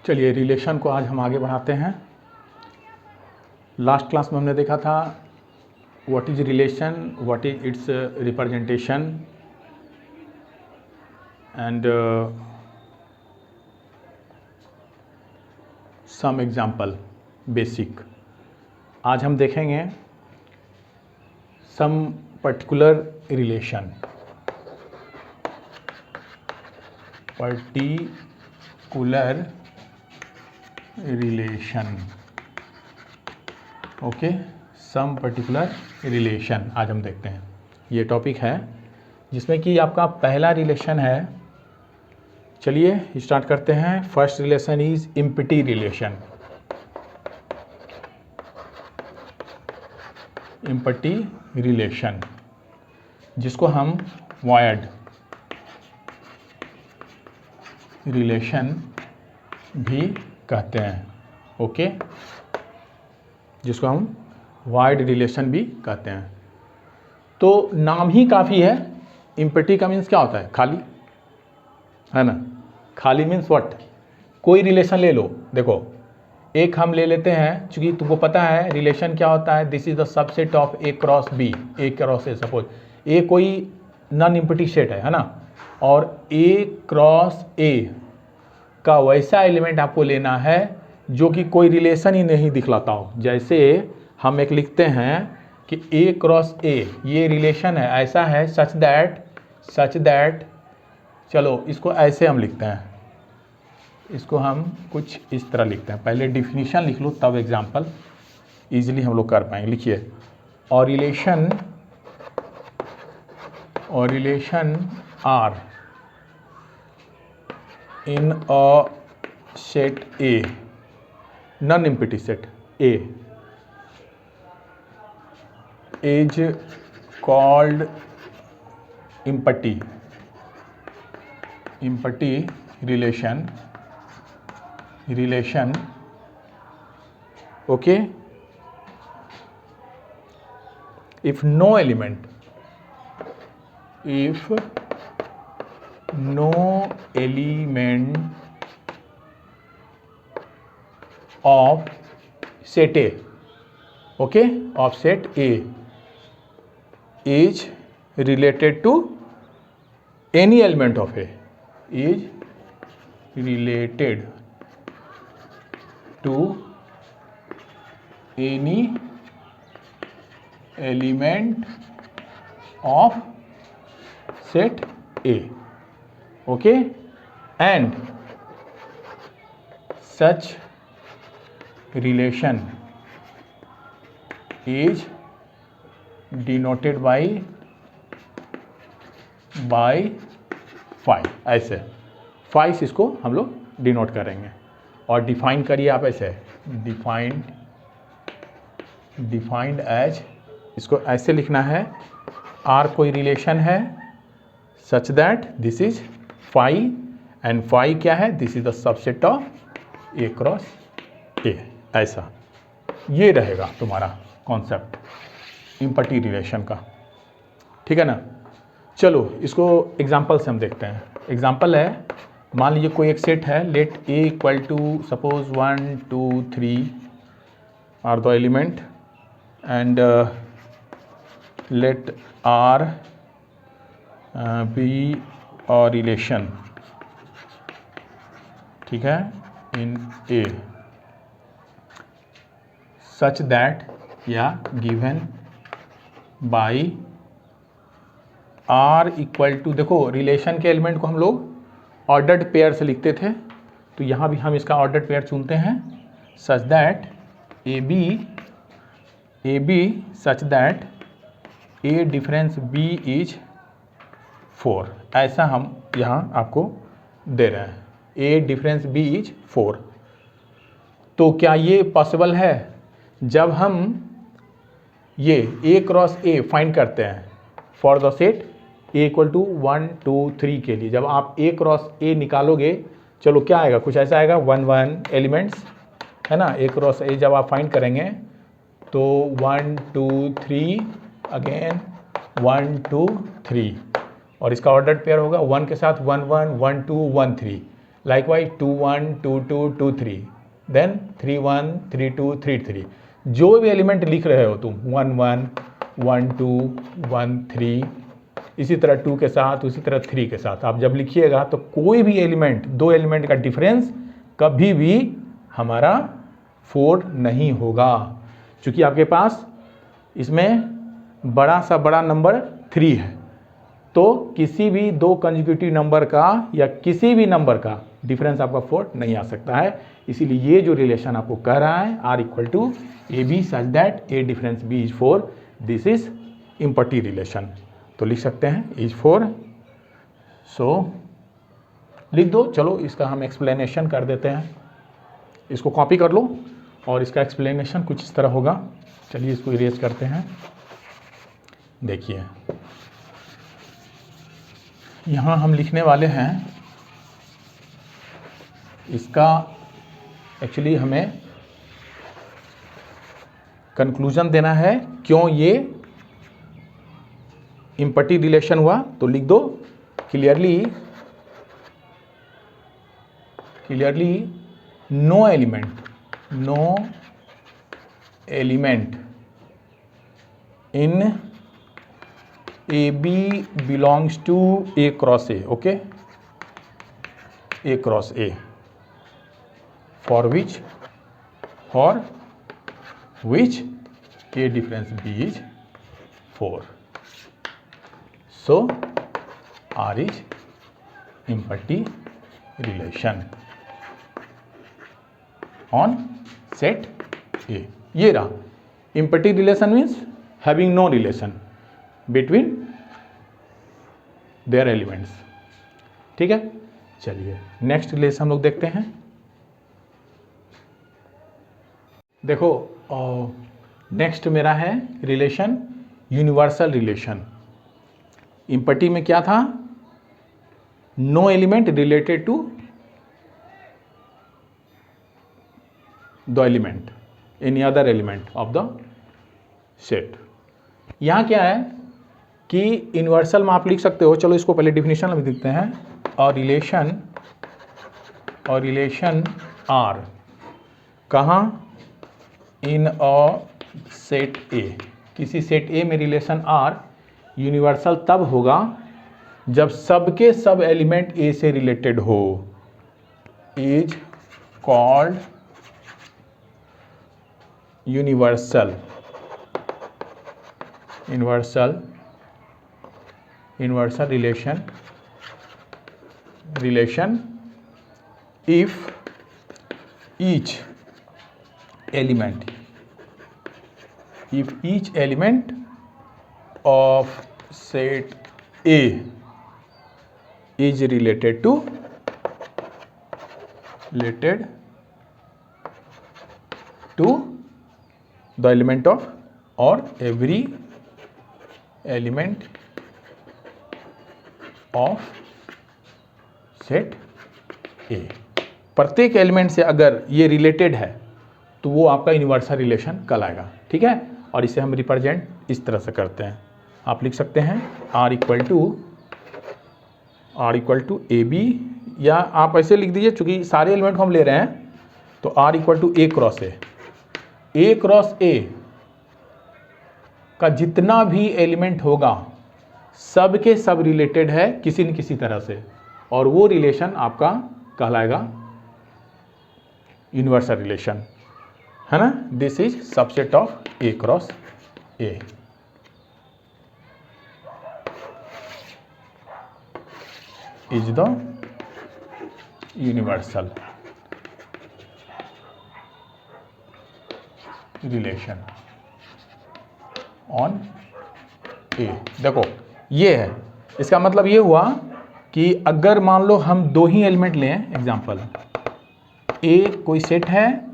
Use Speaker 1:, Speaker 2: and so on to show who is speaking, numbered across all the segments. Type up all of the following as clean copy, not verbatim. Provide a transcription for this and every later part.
Speaker 1: चलिए रिलेशन को आज हम आगे बढ़ाते हैं। लास्ट क्लास में हमने देखा था what is relation, what is its representation and some example basic. आज हम देखेंगे some particular relation, particular relation. Okay, some particular relation आज हम देखते हैं। ये टॉपिक है जिसमें कि आपका पहला रिलेशन है। चलिए स्टार्ट करते हैं। First relation is empty relation. Empty relation जिसको हम वायर्ड रिलेशन भी कहते हैं। ओके, जिसको हम वायर्ड रिलेशन भी कहते हैं। तो नाम ही काफ़ी है। इम्पटी का मीन्स क्या होता है? खाली, है ना। खाली मीन्स व्हाट? कोई रिलेशन ले लो। देखो, एक हम ले लेते हैं, चूंकि तुमको पता है रिलेशन क्या होता है। This is the subset of A cross B, A cross A. Suppose A कोई नॉन इम्पटी सेट है ना, और ए क्रॉस ए का वैसा एलिमेंट आपको लेना है जो कि कोई रिलेशन ही नहीं दिखलाता हो। जैसे हम एक लिखते हैं कि ए क्रॉस ए ये रिलेशन है, ऐसा है सच दैट। चलो इसको ऐसे हम लिखते हैं, इसको हम कुछ इस तरह लिखते हैं। पहले डिफिनीशन लिख लो तब एग्जाम्पल इजीली हम लोग कर पाएंगे। लिखिए, और relation R in a set A, non-empty set A is called empty relation. Okay, if no element of set A, okay, of set A is related to any element of A, is related to any element of set A, okay, and such relation is denoted by phi। ऐसे phi से इसको हम लोग denote करेंगे। और define करिए आप ऐसे, डिफाइंड एज, इसको ऐसे लिखना है। आर कोई रिलेशन है such that this is phi, and phi क्या है? This is the subset of A cross ए। ऐसा ये रहेगा तुम्हारा कॉन्सेप्ट इम्पटी रिलेशन का, ठीक है ना। चलो इसको एग्जाम्पल से हम देखते हैं। एग्जाम्पल है, मान लीजिए कोई एक सेट है, let A equal to suppose 1 2 3 R the element, and let R be a relation, ठीक है, इन ए सच दैट या given by R equal to, देखो रिलेशन के एलिमेंट को हम लोग ऑर्डर्ड पेयर से लिखते थे, तो यहाँ भी हम इसका ऑर्डर्ड पेयर चुनते हैं। Such that A B such that A difference B is 4, ऐसा हम यहाँ आपको दे रहे हैं। A difference B is 4। तो क्या ये पॉसिबल है? जब हम ये ए क्रॉस ए फाइंड करते हैं for the set A equal to 1 2 3 के लिए, जब आप ए क्रॉस ए निकालोगे, चलो क्या आएगा? कुछ ऐसा आएगा 1 1 एलिमेंट्स, है ना। ए क्रॉस ए जब आप फाइंड करेंगे तो 1 2 3 अगेन 1 2 3, और इसका ऑर्डर्ड पेयर होगा 1 के साथ 1 1 1 2 1 3। Likewise 2 1 2 2 2 3, then 3 1 3 2 3 3। जो भी एलिमेंट लिख रहे हो तुम 1 1 1 2 1 3, इसी तरह 2 के साथ, उसी तरह 3 के साथ आप जब लिखिएगा तो कोई भी एलिमेंट, दो एलिमेंट का डिफरेंस कभी भी हमारा 4 नहीं होगा, क्योंकि आपके पास इसमें बड़ा सा बड़ा नंबर 3 है। तो किसी भी दो कंसेक्यूटिव नंबर का या किसी भी नंबर का डिफरेंस आपका 4 नहीं आ सकता है। इसीलिए ये जो रिलेशन आपको कह रहा है R equal to A B such that A difference B is 4, this is empty relation. तो लिख सकते हैं इज 4। सो लिख दो। चलो इसका हम एक्सप्लेनेशन कर देते हैं, इसको कॉपी कर लो और इसका एक्सप्लेनेशन कुछ इस तरह होगा। चलिए इसको इरेज करते हैं। देखिए यहाँ हम लिखने वाले हैं, इसका एक्चुअली हमें कंक्लूजन देना है क्यों ये इम्पटी रिलेशन हुआ। तो लिख दो clearly no element in A B belongs to A cross A, okay, A cross A, for which A difference B is 4। So R is empty relation on set A. ये रहा empty relation, means having no relation between their elements. ठीक है, चलिए next relation हम लोग देखते हैं। देखो नेक्स्ट मेरा है रिलेशन यूनिवर्सल रिलेशन। इम्पटी में क्या था, no element related to the element any other element of the set. यहाँ क्या है कि यूनिवर्सल में आप लिख सकते हो, चलो इसको पहले डिफिनीशन में देखते हैं। और रिलेशन आर कहाँ, इन अ सेट ए, किसी सेट ए में रिलेशन आर यूनिवर्सल तब होगा जब सबके सब एलिमेंट ए से रिलेटेड हो, is called universal relation if each element of set A is related to the element of or every element of set A। प्रत्येक एलिमेंट से अगर ये रिलेटेड है तो वो आपका यूनिवर्सल रिलेशन कहलाएगा। ठीक है, और इसे हम रिप्रेजेंट इस तरह से करते हैं। आप लिख सकते हैं R equal to A B, या आप ऐसे लिख दीजिए चूँकि सारे एलिमेंट को हम ले रहे हैं, तो R equal to A cross A. A cross A का जितना भी एलिमेंट होगा सब के सब रिलेटेड है किसी न किसी तरह से, और वो रिलेशन आपका कहलाएगा यूनिवर्सल रिलेशन, है ना। This is subset of A cross A. Is the universal relation on A. देखो ये है, इसका मतलब ये हुआ कि अगर मान लो हम दो ही एलिमेंट लें, एग्जांपल ए कोई सेट है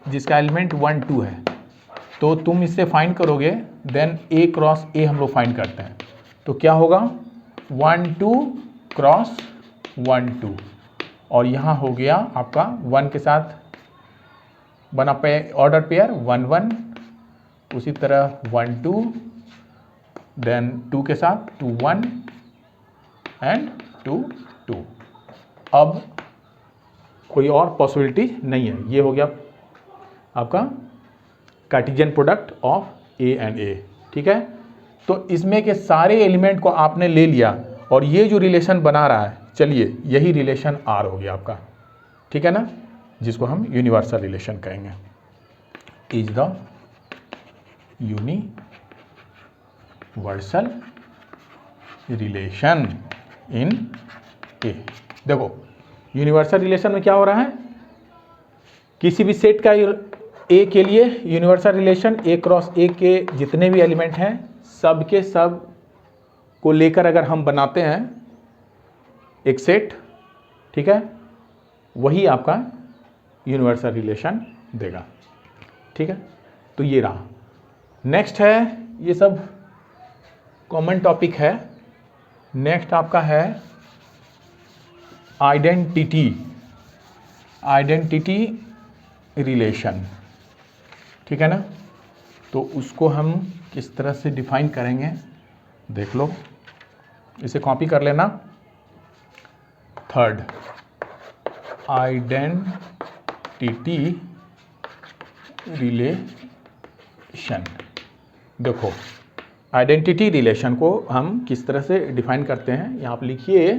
Speaker 1: जिसका एलिमेंट 1 2 है, तो तुम इससे फाइंड करोगे, देन ए क्रॉस ए हम लोग फाइंड करते हैं, तो क्या होगा 1 2 क्रॉस 1 2, और यहाँ हो गया आपका 1 के साथ बना पे ऑर्डर पेयर 1 1, उसी तरह 1 2, देन 2 के साथ 2 1 एंड 2 2। अब कोई और पॉसिबिलिटी नहीं है। ये हो गया आपका Cartesian product of A and A, ठीक है। तो इसमें के सारे एलिमेंट को आपने ले लिया और ये जो रिलेशन बना रहा है, चलिए यही रिलेशन आर हो गया आपका, ठीक है ना, जिसको हम यूनिवर्सल रिलेशन कहेंगे। Is the universal relation in A. देखो यूनिवर्सल रिलेशन में क्या हो रहा है, किसी भी सेट का ए के लिए यूनिवर्सल रिलेशन ए क्रॉस ए के जितने भी एलिमेंट हैं सब के सब को लेकर अगर हम बनाते हैं एक सेट, ठीक है, वही आपका यूनिवर्सल रिलेशन देगा, ठीक है। तो ये रहा। नेक्स्ट है, ये सब कॉमन टॉपिक है। नेक्स्ट आपका है आइडेंटिटी रिलेशन, ठीक है ना। तो उसको हम किस तरह से डिफाइन करेंगे देख लो, इसे कॉपी कर लेना। Third, identity relation. देखो आइडेंटिटी रिलेशन को हम किस तरह से डिफाइन करते हैं, यहाँ पर लिखिए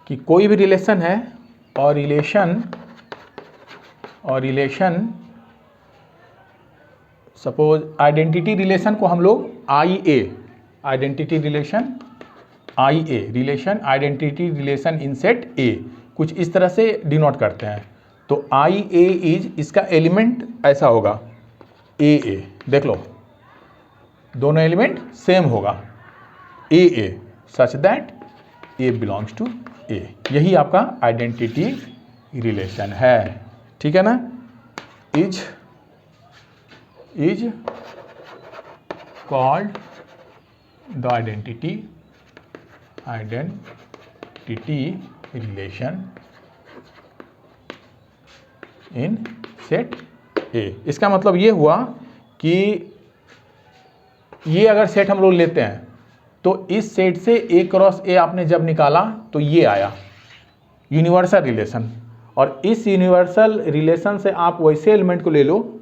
Speaker 1: कि कोई भी रिलेशन है और रिलेशन सपोज आइडेंटिटी रिलेशन को हम लोग identity relation identity relation in set ए कुछ इस तरह से डिनोट करते हैं। तो आई ए इज, इसका एलिमेंट ऐसा होगा ए, देख लो दोनों एलिमेंट सेम होगा A such that A belongs to A. यही आपका आइडेंटिटी रिलेशन है, ठीक है ना। Is called the identity relation in set A. इसका मतलब ये हुआ कि ये अगर सेट हम लोग लेते हैं तो इस सेट से ए क्रॉस ए आपने जब निकाला तो ये आया यूनिवर्सल रिलेशन, और इस यूनिवर्सल रिलेशन से आप वैसे एलिमेंट को ले लो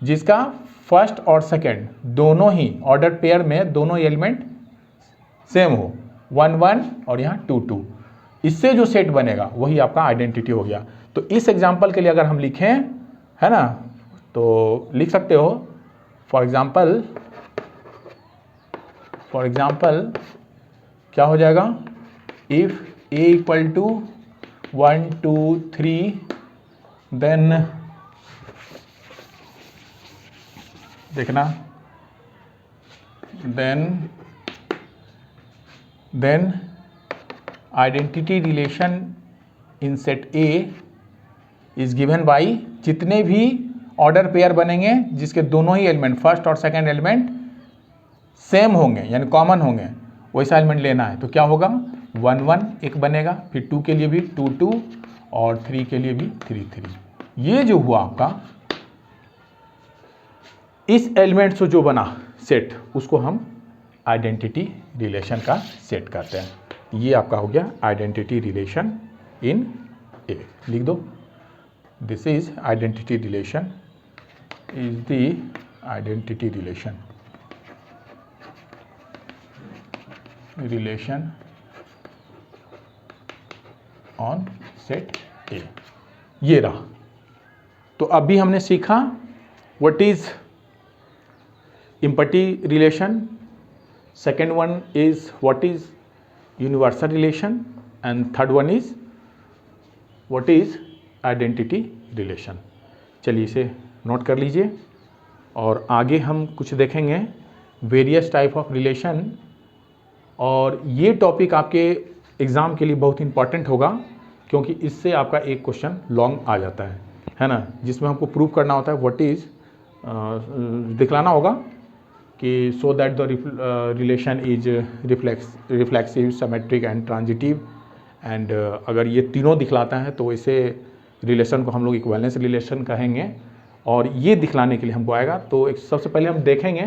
Speaker 1: जिसका फर्स्ट और सेकंड दोनों ही ऑर्डर पेयर में दोनों एलिमेंट सेम हो, 1 1 और यहाँ 2 2। इससे जो सेट बनेगा वही आपका आइडेंटिटी हो गया। तो इस एग्जाम्पल के लिए अगर हम लिखें, है ना, तो लिख सकते हो फॉर एग्जाम्पल क्या हो जाएगा, if A equal to 1 2 3 then देखना then identity relation in set A is given by, जितने भी ऑर्डर पेयर बनेंगे जिसके दोनों ही एलिमेंट फर्स्ट और सेकंड एलिमेंट सेम होंगे यानी कॉमन होंगे, वैसा एलिमेंट लेना है। तो क्या होगा, 1 1 एक बनेगा, फिर 2 के लिए भी 2 2 और 3 के लिए भी 3 3। ये जो हुआ आपका इस एलिमेंट से जो बना सेट उसको हम आइडेंटिटी रिलेशन का सेट कहते हैं। ये आपका हो गया आइडेंटिटी रिलेशन इन ए। लिख दो, this is identity relation, is the identity relation on set A. ये रहा। तो अभी हमने सीखा what is empty relation, second one is what is universal relation, and third one is what is identity relation। चलिए इसे नोट कर लीजिए और आगे हम कुछ देखेंगे वेरियस टाइप ऑफ रिलेशन, और ये टॉपिक आपके एग्ज़ाम के लिए बहुत इंपॉर्टेंट होगा क्योंकि इससे आपका एक क्वेश्चन लॉन्ग आ जाता है ना, जिसमें हमको प्रूव करना होता है व्हाट इज, दिखलाना होगा कि so that the relation is reflexive, symmetric and transitive, and अगर ये तीनों दिखलाता है तो इसे रिलेशन को हम लोग इक्विवेलेंस रिलेशन कहेंगे। और ये दिखलाने के लिए हमको आएगा तो एक सबसे पहले हम देखेंगे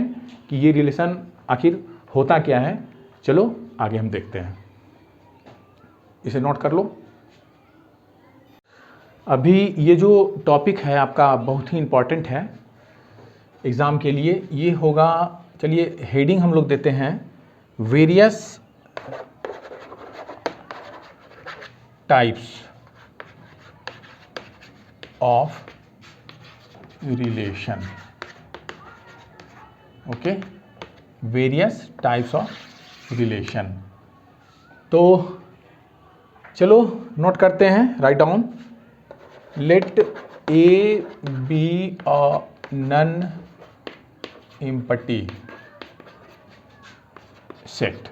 Speaker 1: कि ये रिलेशन आखिर होता क्या है। चलो आगे हम देखते हैं, इसे नोट कर लो। अभी ये जो टॉपिक है आपका बहुत ही इम्पॉर्टेंट है एग्ज़ाम के लिए। ये होगा, चलिए हेडिंग हम लोग देते हैं various types of relation. Okay, various types of relation. तो चलो नोट करते हैं, right down. Let A be a non empty set.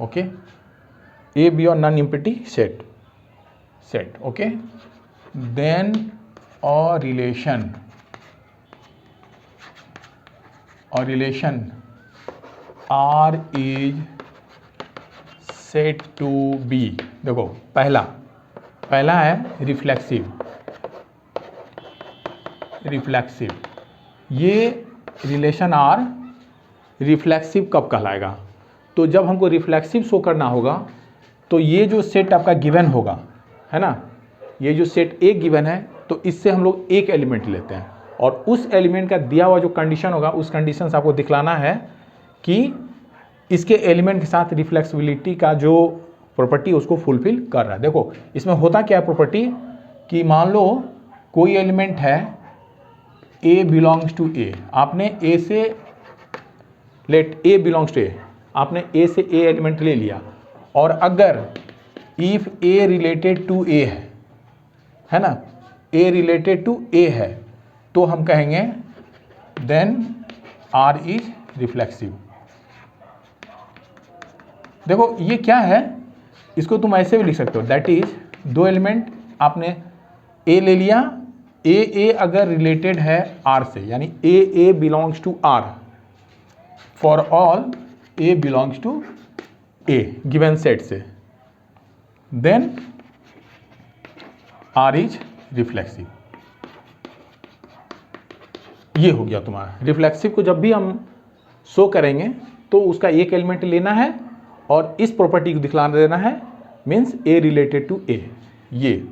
Speaker 1: Okay, A be a non-empty set. Okay, then a relation R is said to be, देखो पहला है reflexive. ये relation are reflexive कब कहलाएगा? तो जब हमको रिफ्लेक्सिव शो करना होगा तो ये जो सेट आपका गिवन होगा, है ना, ये जो सेट ए गिवन है, तो इससे हम लोग एक एलिमेंट लेते हैं और उस एलिमेंट का दिया हुआ जो कंडीशन होगा उस कंडीशन से आपको दिखलाना है कि इसके एलिमेंट के साथ रिफ्लेक्सिबिलिटी का जो प्रॉपर्टी उसको फुलफिल कर रहा है। देखो इसमें होता क्या है प्रॉपर्टी कि मान लो कोई एलिमेंट है A बिलोंग्स टू ए, आपने A से let A belongs to A, आपने A से A एलिमेंट ले लिया और अगर if A related to A है ना, A रिलेटेड टू A है तो हम कहेंगे देन R इज रिफ्लेक्सिव। देखो ये क्या है, इसको तुम ऐसे भी लिख सकते हो, दैट इज दो एलिमेंट आपने A ले लिया, ए अगर रिलेटेड है आर से, यानी A belongs to R, for all A belongs to A given set से, देन आर इज रिफ्लेक्सिव। ये हो गया तुम्हारा रिफ्लेक्सिव। को जब भी हम शो करेंगे तो उसका एक एलिमेंट लेना है और इस प्रॉपर्टी को दिखला देना है, मीन्स ए रिलेटेड टू ए। ये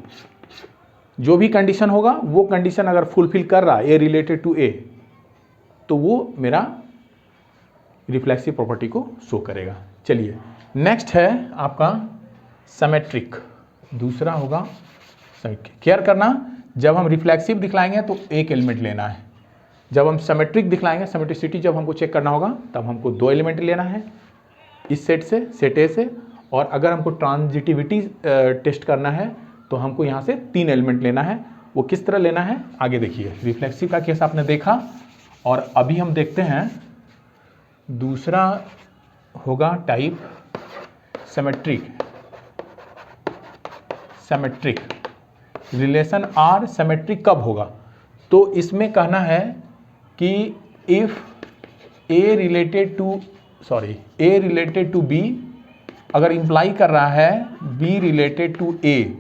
Speaker 1: जो भी कंडीशन होगा वो कंडीशन अगर फुलफिल कर रहा है ए रिलेटेड टू ए तो वो मेरा रिफ्लेक्सिव प्रॉपर्टी को शो करेगा। चलिए नेक्स्ट है आपका सिमेट्रिक। दूसरा होगा केयर करना, जब हम रिफ्लेक्सिव दिखलाएंगे तो एक एलिमेंट लेना है, जब हम सिमेट्रिक दिखलाएंगे, सिमेट्रिसिटी जब हमको चेक करना होगा तब हमको दो एलिमेंट लेना है इस सेट से, सेट ए से, और अगर हमको ट्रांजिटिविटी टेस्ट करना है तो हमको यहाँ से तीन एलिमेंट लेना है। वो किस तरह लेना है आगे देखिए। रिफ्लेक्सिव का केस आपने देखा और अभी हम देखते हैं दूसरा होगा type symmetric. Relation R symmetric कब होगा? तो इसमें कहना है कि if A related to B अगर इंप्लाई कर रहा है B related to A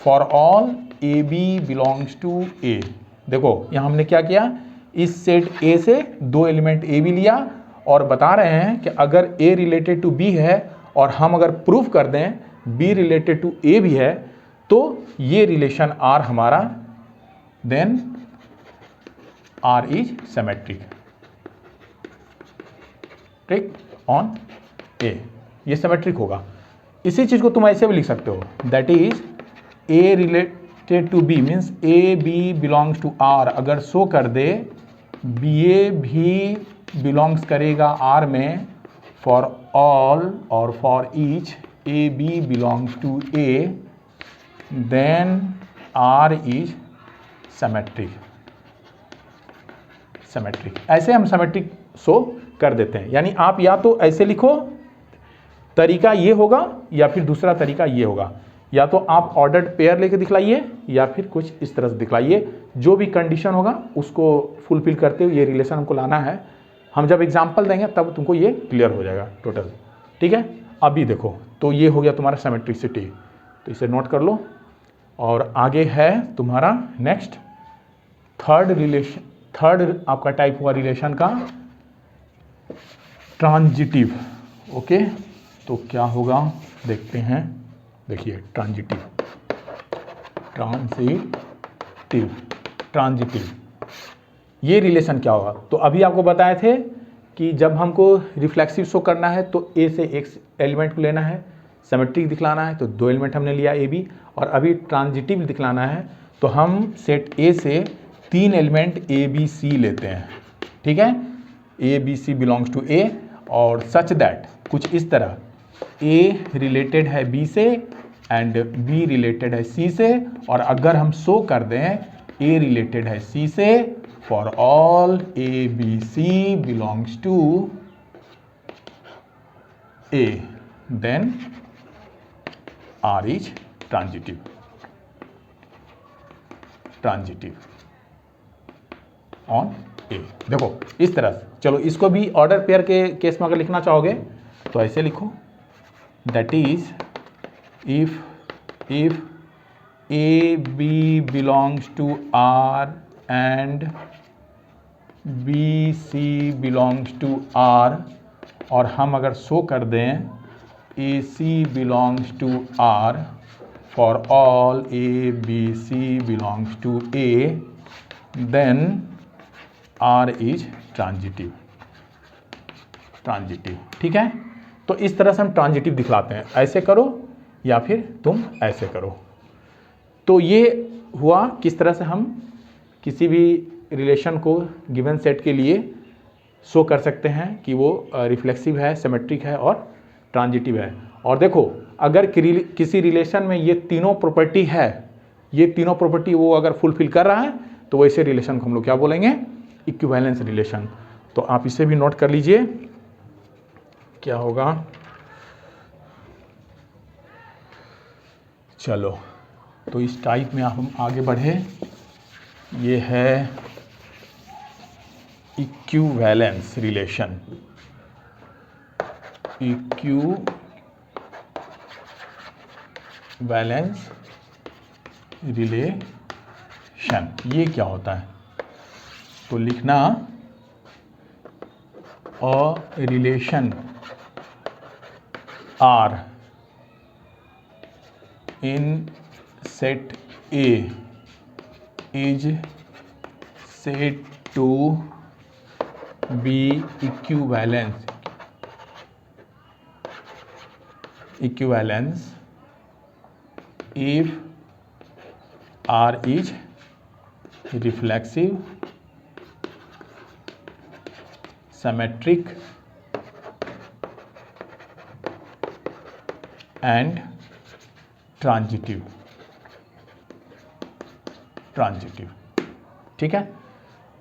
Speaker 1: for all A B belongs to A. देखो यहाँ हमने क्या किया, इस सेट ए से दो एलिमेंट ए बी लिया और बता रहे हैं कि अगर ए रिलेटेड टू बी है और हम अगर प्रूफ कर दें बी रिलेटेड टू ए भी है तो ये रिलेशन आर हमारा देन आर इज सिमेट्रिक, ठीक, ऑन ए, ये सिमेट्रिक होगा। इसी चीज को तुम ऐसे भी लिख सकते हो, that is A related to B means A B belongs to R अगर शो कर दे बी ए भी बिलोंग्स करेगा आर में फॉर ऑल और for each A B belongs to A then R is symmetric. ऐसे हम सिमेट्रिक शो कर देते हैं। यानी आप या तो ऐसे लिखो, तरीका ये होगा, या फिर दूसरा तरीका ये होगा, या तो आप ऑर्डर्ड पेयर लेके दिखलाइए या फिर कुछ इस तरह से दिखलाइए। जो भी कंडीशन होगा उसको फुलफिल करते हुए ये रिलेशन हमको लाना है। हम जब एग्जाम्पल देंगे तब तुमको ये क्लियर हो जाएगा टोटल, ठीक है। अभी देखो तो ये हो गया तुम्हारा सिमेट्रिसिटी, तो इसे नोट कर लो। और आगे है तुम्हारा नेक्स्ट थर्ड आपका टाइप हुआ रिलेशन का ट्रांजिटिव। ओके, तो क्या होगा देखते हैं। देखिए ट्रांजिटिव ट्रांजिटिव। ये रिलेशन क्या होगा? तो अभी आपको बताए थे कि जब हमको रिफ्लेक्सिव शो करना है तो ए से एक एलिमेंट को लेना है, सिमेट्रिक दिखलाना है तो 2 एलिमेंट हमने लिया ए बी, और अभी ट्रांजिटिव दिखलाना है तो हम सेट ए से 3 एलिमेंट ए बी सी लेते हैं। ठीक है, A B C belongs to A, और सच दैट कुछ इस तरह ए रिलेटेड है बी से एंड बी रिलेटेड है सी से, और अगर हम शो कर दें ए रिलेटेड है सी से for all A B C belongs to A, then R is transitive. Transitive on A. देखो इस तरह से, चलो इसको भी ऑर्डर पेयर के केस में अगर लिखना चाहोगे तो ऐसे लिखो, that is if A B belongs to R and B C belongs to R, और हम अगर शो कर दें A C belongs to R for all A B C belongs to A, then R is transitive. Transitive, ठीक है। तो इस तरह से हम ट्रांजिटिव दिखलाते हैं, ऐसे करो या फिर तुम ऐसे करो। तो ये हुआ किस तरह से हम किसी भी रिलेशन को गिवन सेट के लिए शो कर सकते हैं कि वो रिफ्लेक्सिव है, सिमेट्रिक है और ट्रांजिटिव है। और देखो अगर किसी रिलेशन में ये तीनों प्रॉपर्टी है, ये तीनों प्रॉपर्टी वो अगर फुलफिल कर रहा है तो वैसे रिलेशन को हम लोग क्या बोलेंगे? Equivalence relation. तो आप इसे भी नोट कर लीजिए, क्या होगा। चलो तो इस टाइप में हम आगे बढ़े। ये है इक्विवेलेंस रिलेशन। इक्विवेलेंस रिलेशन ये क्या होता है? तो लिखना a relation R in set A is set to be equivalence if R is reflexive, symmetric and transitive. ठीक है,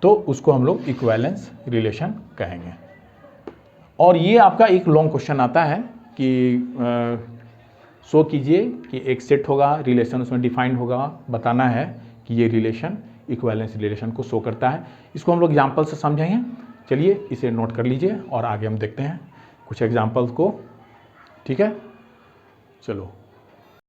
Speaker 1: तो उसको हम लोग इक्विवेलेंस रिलेशन कहेंगे। और ये आपका एक लॉन्ग क्वेश्चन आता है कि शो कीजिए कि एक सेट होगा, रिलेशन उसमें डिफाइंड होगा, बताना है कि ये रिलेशन इक्विवेलेंस रिलेशन को शो करता है। इसको हम लोग एग्जाम्पल से समझेंगे। चलिए इसे नोट कर लीजिए और आगे हम देखते हैं कुछ एग्जाम्पल्स को। ठीक है, चलो।